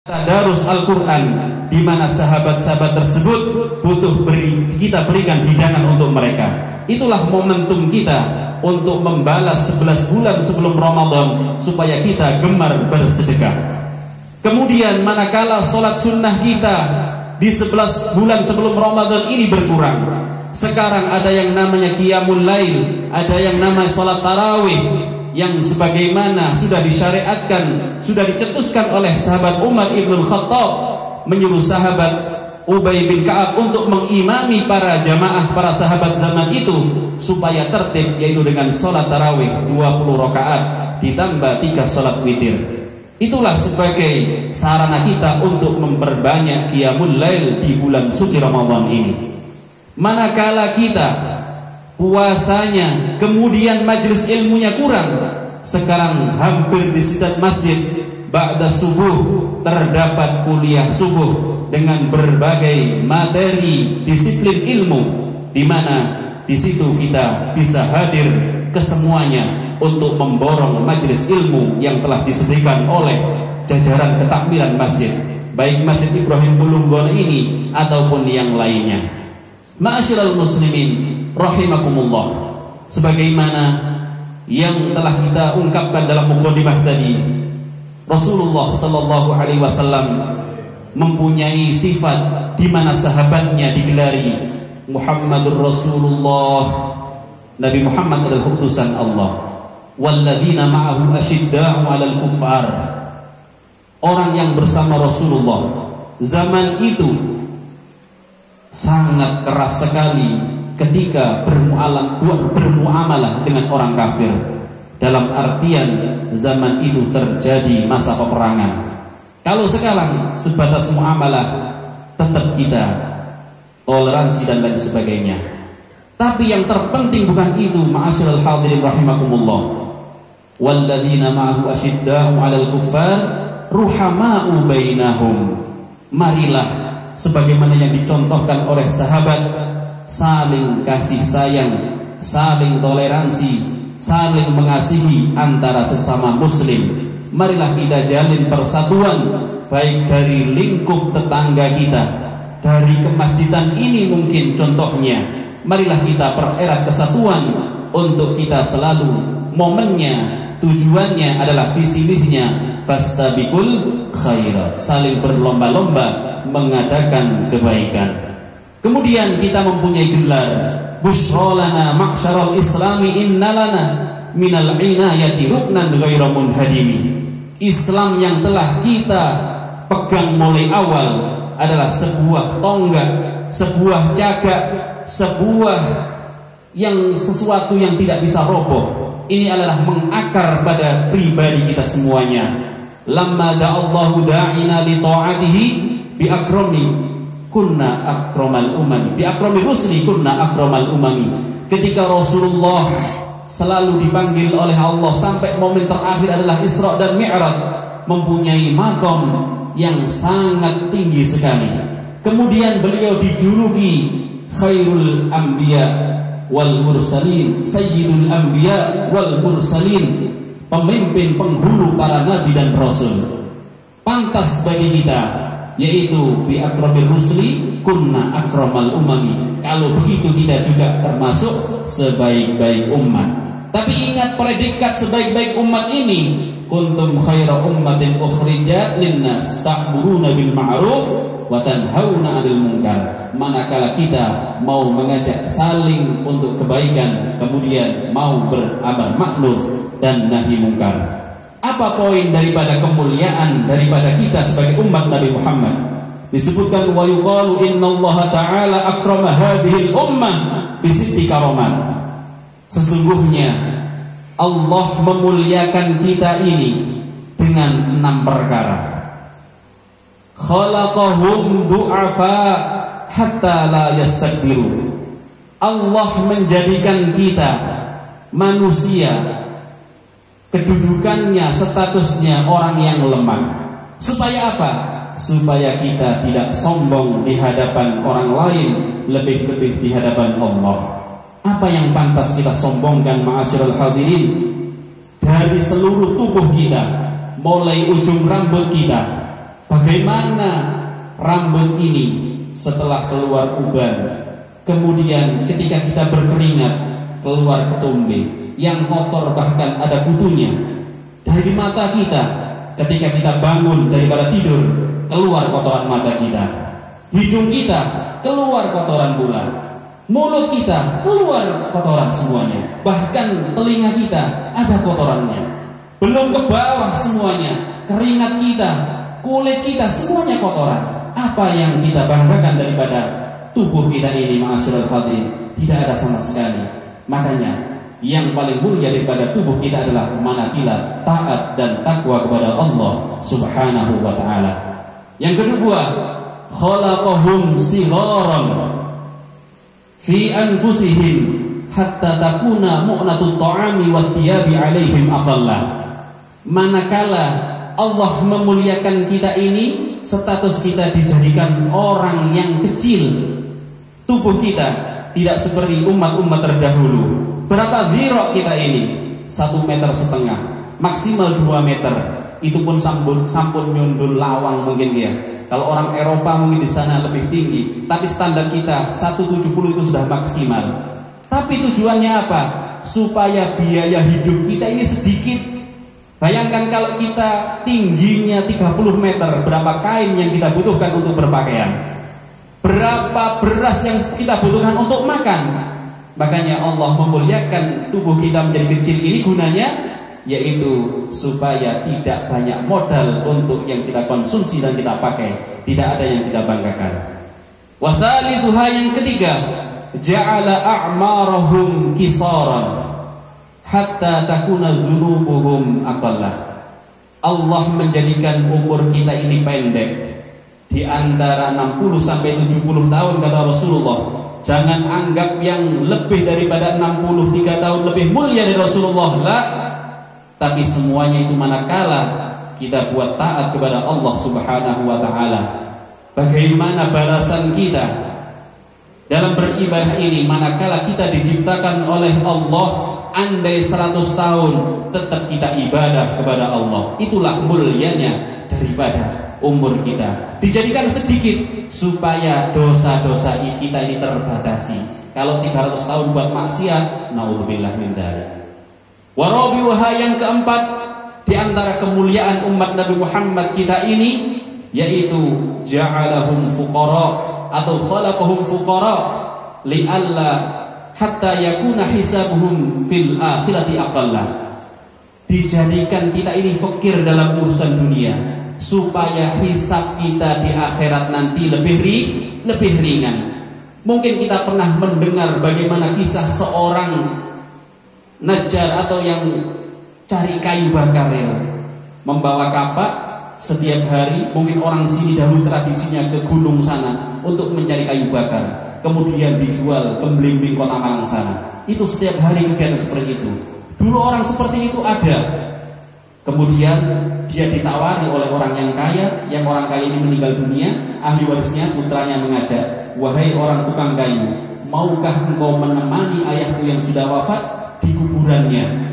Tadarus Al-Quran, di mana sahabat-sahabat tersebut butuh kita berikan hidangan untuk mereka. Itulah momentum kita untuk membalas 11 bulan sebelum Ramadan, supaya kita gemar bersedekah. Kemudian manakala sholat sunnah kita di 11 bulan sebelum Ramadan ini berkurang, sekarang ada yang namanya qiyamul lail, ada yang namanya sholat tarawih, yang sebagaimana sudah disyariatkan, sudah dicetuskan oleh sahabat Umar ibn Khattab, menyuruh sahabat Ubay bin Ka'ab untuk mengimami para jamaah, para sahabat zaman itu, supaya tertib, yaitu dengan sholat tarawih 20 rakaat ditambah 3 sholat witir. Itulah sebagai sarana kita untuk memperbanyak qiyamul lail di bulan suci Ramadan ini. Manakala kita puasanya, kemudian majelis ilmunya kurang, sekarang hampir di setiap masjid ba'da subuh terdapat kuliah subuh dengan berbagai materi disiplin ilmu, di mana di situ kita bisa hadir kesemuanya untuk memborong majelis ilmu yang telah disediakan oleh jajaran ketakmiran masjid, baik Masjid Ibrahim Bulunggon ini ataupun yang lainnya. Ma'asyiral muslimin rahimakumullah, sebagaimana yang telah kita ungkapkan dalam mukadimah tadi, Rasulullah sallallahu alaihi wasallam mempunyai sifat di mana sahabatnya digelari Muhammadur Rasulullah, Nabi Muhammad adalah utusan Allah. Walladzina ma'ahu asyidda'u 'alal kuffar, orang yang bersama Rasulullah zaman itu sangat keras sekali ketika bermuamalah dengan orang kafir. Dalam artian zaman itu terjadi masa peperangan. Kalau sekarang sebatas muamalah, tetap kita toleransi dan lain sebagainya. Tapi yang terpenting bukan itu, ma'asyiral hadirin rahimakumullah. Walladzina ma'ahu asyidda'u 'alal kuffar ruhama'u bainahum. Marilah sebagaimana yang dicontohkan oleh sahabat, saling kasih sayang, saling toleransi, saling mengasihi antara sesama muslim. Marilah kita jalin persatuan, baik dari lingkup tetangga kita, dari kemasjidan ini mungkin contohnya. Marilah kita pererat kesatuan untuk kita selalu momennya, tujuannya adalah visi misinya fastabiqul khairat, saling berlomba-lomba mengadakan kebaikan. Kemudian kita mempunyai gelar busyrolana ma'syaral islami innalana minal inayati ruknan ghairu munhadimi. Islam yang telah kita pegang mulai awal adalah sebuah tonggak, sebuah cagak, sesuatu yang tidak bisa roboh. Ini adalah mengakar pada pribadi kita semuanya. Lamma da'allahu da'ina li ta'atihi bi akrami kunna akramal umami, bi akrami rusli kunna akramal umami. Ketika Rasulullah selalu dipanggil oleh Allah sampai momen terakhir adalah Isra dan Mi'raj, mempunyai maqam yang sangat tinggi sekali. Kemudian beliau dijuluki khairul anbiya wal mursalin, sayyidul anbiya wal mursalin, pemimpin penghulu para nabi dan rasul. Pantas bagi kita, yaitu bi akramir rusli kunna akramal umami. Kalau begitu kita juga termasuk sebaik-baik umat. Tapi ingat predikat sebaik-baik umat ini, kuntum khaira ummatin ukhrijat linnas ta'muruna bil ma'ruf wa tanhauna 'anil munkar. Manakala kita mau mengajak saling untuk kebaikan, kemudian mau beramar ma'ruf dan nahi munkar. Apa poin daripada kemuliaan daripada kita sebagai umat Nabi Muhammad? Disebutkan wa yuqalu innallaha ta'ala akrama hadhil ummah bi sitti karamat. Sesungguhnya Allah memuliakan kita ini dengan 6 perkara. Khalaqahum du'afa hatta la yastakbiru. Allah menjadikan kita manusia, kedudukannya, statusnya orang yang lemah. Supaya apa? Supaya kita tidak sombong di hadapan orang lain, lebih-lebih di hadapan Allah. Apa yang pantas kita sombongkan, ma'asyiral hadirin? Dari seluruh tubuh kita, mulai ujung rambut kita, Bagaimana rambut ini setelah keluar uban, kemudian ketika kita berkeringat keluar ketumbe yang kotor, bahkan ada kutunya. Dari mata kita ketika kita bangun daripada tidur, keluar kotoran mata kita. Hidung kita keluar kotoran pula. Mulut kita keluar kotoran semuanya. Bahkan telinga kita ada kotorannya. Belum ke bawah semuanya. Keringat kita, kulit kita, semuanya kotoran. Apa yang kita banggakan daripada tubuh kita ini, ma'asyiral hadirin? Tidak ada sama sekali. Makanya yang paling mulia daripada tubuh kita adalah manakila taat dan takwa kepada Allah Subhanahu wa ta'ala. Yang kedua, khalaqahum sigharan fi anfusihim hatta takuna mu'natut ta'ami wa thiyabi alaihim aqalla. Manakala Allah memuliakan kita ini, status kita dijadikan orang yang kecil. Tubuh kita tidak seperti umat-umat terdahulu. Berapa zirok kita ini? 1,5 meter, maksimal 2 meter. Itu pun sampun nyundul lawang mungkin ya. Kalau orang Eropa mungkin di sana lebih tinggi, tapi standar kita 1,70 itu sudah maksimal. Tapi tujuannya apa? Supaya biaya hidup kita ini sedikit. Bayangkan kalau kita tingginya 30 meter, berapa kain yang kita butuhkan untuk berpakaian? Berapa beras yang kita butuhkan untuk makan? Makanya Allah memuliakan tubuh kita menjadi kecil ini gunanya, yaitu supaya tidak banyak modal untuk yang kita konsumsi dan kita pakai. Tidak ada yang kita banggakan. Wa thalithuha, yang ketiga, ja'ala a'marahum kisaran hatta takuna dzunubuhum aqalla. Allah menjadikan umur kita ini pendek, di antara 60 sampai 70 tahun kata Rasulullah. Jangan anggap yang lebih daripada 63 tahun lebih mulia dari Rasulullah, la. Tapi semuanya itu manakala kita buat taat kepada Allah Subhanahu wa ta'ala. Bagaimana balasan kita dalam beribadah ini? Manakala kita diciptakan oleh Allah, andai 100 tahun tetap kita ibadah kepada Allah. Itulah mulianya daripada umur kita. Dijadikan sedikit supaya dosa-dosa kita ini terbatasi. Kalau 300 tahun buat maksiat, naudzubillah min dzalik. Warabiha, yang keempat, di antara kemuliaan umat Nabi Muhammad kita ini, yaitu ja'alahum fuqara atau khalaqahum fuqara li'alla hatta yakuna hisabuhum fil akhirati aqalla. Dijadikan kita ini fakir dalam urusan dunia, supaya hisab kita di akhirat nanti lebih ringan. Mungkin kita pernah mendengar bagaimana kisah seorang Najjar atau yang cari kayu bakar ya, membawa kapak setiap hari. Mungkin orang sini dahulu tradisinya ke gunung sana untuk mencari kayu bakar, kemudian dijual ke belimbing kota Malang sana. Itu setiap hari kegiatan seperti itu. Dulu orang seperti itu ada. Kemudian dia ditawari oleh orang yang kaya, yang orang kaya ini meninggal dunia, ahli warisnya putranya mengajak, wahai orang tukang kayu, maukah engkau menemani ayahku yang sudah wafat di kuburannya?